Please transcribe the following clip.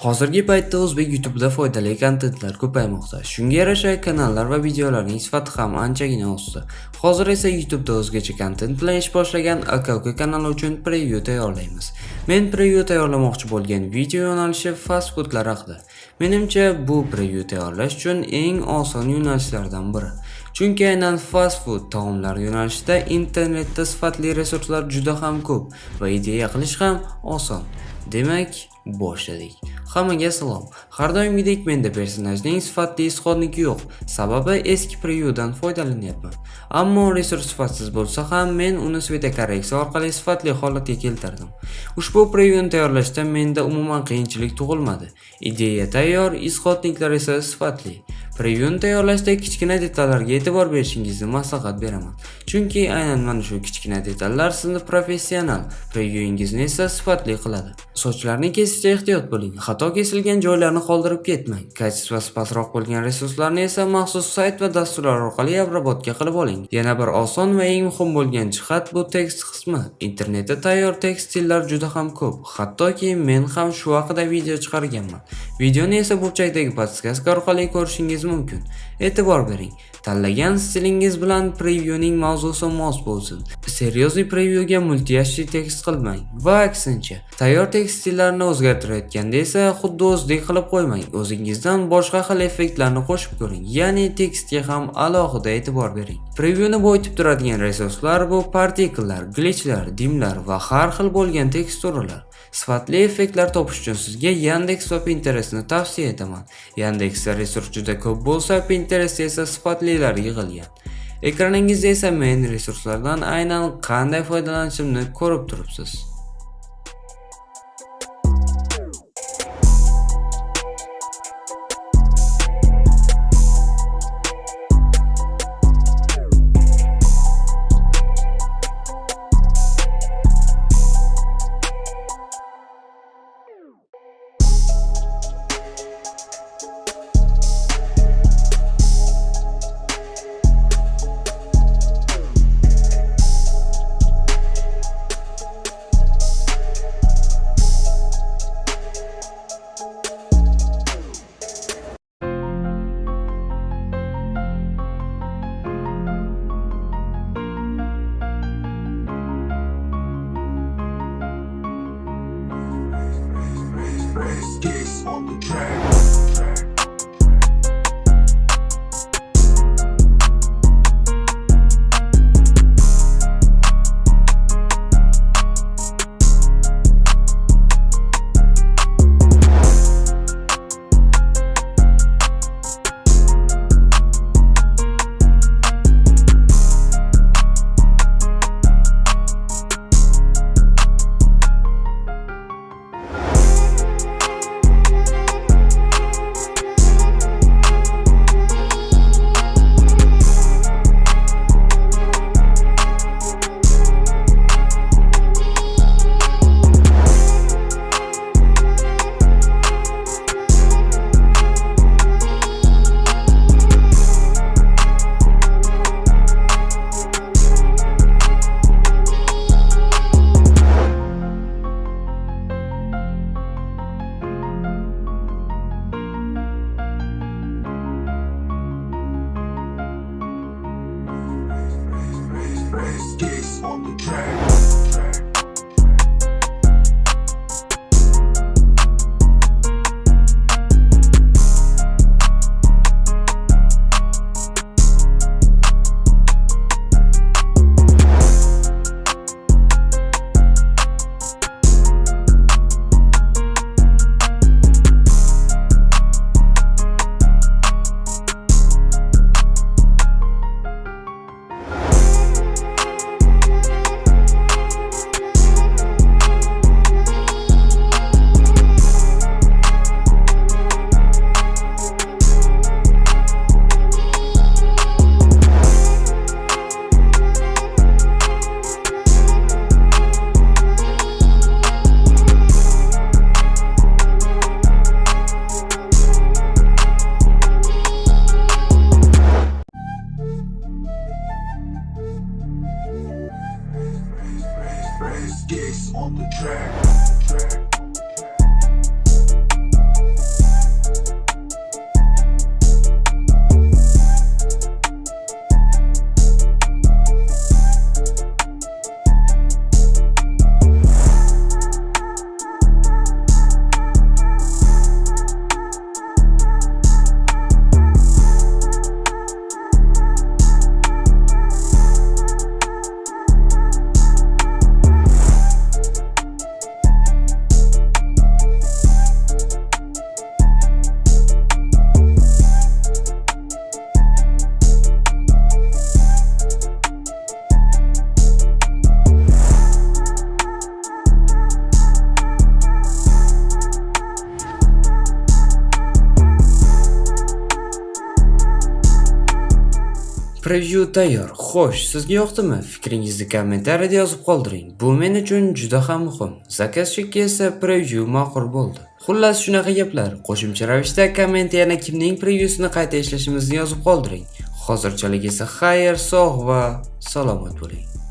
Hozirgi paytda o'zbek YouTube'da foydali kontentlar ko'paymoqda. Shunga yarasha kanallar va videolarning sifati ham anchagina o'sdi. Hozir esa YouTube'da o'zgacha kontent bilan ish boshlagan aka-uka kanali uchun preview tayyorlaymiz. Men preview tayyorlamoqchi bo'lgan video yo'nalishi fast foodlar haqida. Menimcha bu preview tayyorlash uchun eng oson yo'nalishlardan biri. Chunki aynan fast food taomlar yo'nalishida internetda sifatli resurslar juda ham ko'p va ideya qilish ham oson. Demak, boshladik. Hammaga salom. Har doimgidek menda personajning sifatli ishodniki yo'q. Sababi eski previewdan foydalanyapman. Ammo resurs sifatsiz bo'lsa ham men uni sveta korreksiya orqali sifatli holatga keltirdim. Ushbu previewni tayyorlashda menda umuman qiyinchilik tug'ilmadi. Ideya tayyor, ishodniklar esa sifatli. Previewni tayyorlashda kichkina detallarga e'tibor berishingizni maslahat beraman. Chunki aynan mana shu kichkina detallar sizni professional previewingizni esa sifatli qiladi. Sochlarni kesishda ehtiyot bo'ling. Xato kesilgan joylarni qoldirib ketmang. Kачествоsi pastroq bo'lgan resurslarni esa maxsus sayt va dasturlar orqali obработка qilib oling. Yana bir oson va eng muhim bo'lgan jihat bu tekst qismi. Internetda tayyor tekst stillar juda ham ko'p. Hattoki men ham shu haqida video chiqarganman. Videoni esa burchakdagi podskaska orqali ko'rishingiz mumkin. E'tibor bering. Tanlagan stilingiz bilan previewning mavzusi mos bo'lsin. Seriozli previewga multiyashli tekst qilmang va aksincha. Tayyor tekst stillarini o'zgartirayotganda esa xuddi o'zidek qilib qo'ymang. O'zingizdan boshqa xil effektlarni qo'shib ko'ring. Ya'ni tekstga ham alohida e'tibor bering. Previewni boyitib turadigan resurslar bu partikellar, glitchlar, dimlar va har xil bo'lgan teksturalar. Sifatli effektlar topish uchun sizga Yandex va Pinterestni tavsiya etaman. Yandexda resurs juda ko'p bo'lsa, Pinterestda esa sifatlilar yig'ilgan. Ekraningizda esa men resurslardan aynan qanday foydalanishimni ko'rib turibsiz. On the track. Preview tayyor. Xo'sh, sizga yoqdimi? Fikringizni kommentariyada yozib qoldiring. Bu men uchun juda ham muhim. Zakazchikka esa preview ma'qul bo'ldi. Xullas shunaqa gaplar. Qo'shimcha ravishda komment yana kimning previewsini qayta ishlashimizni yozib qoldiring. Hozirchalik esa xayr, sog' va salomat bo'ling.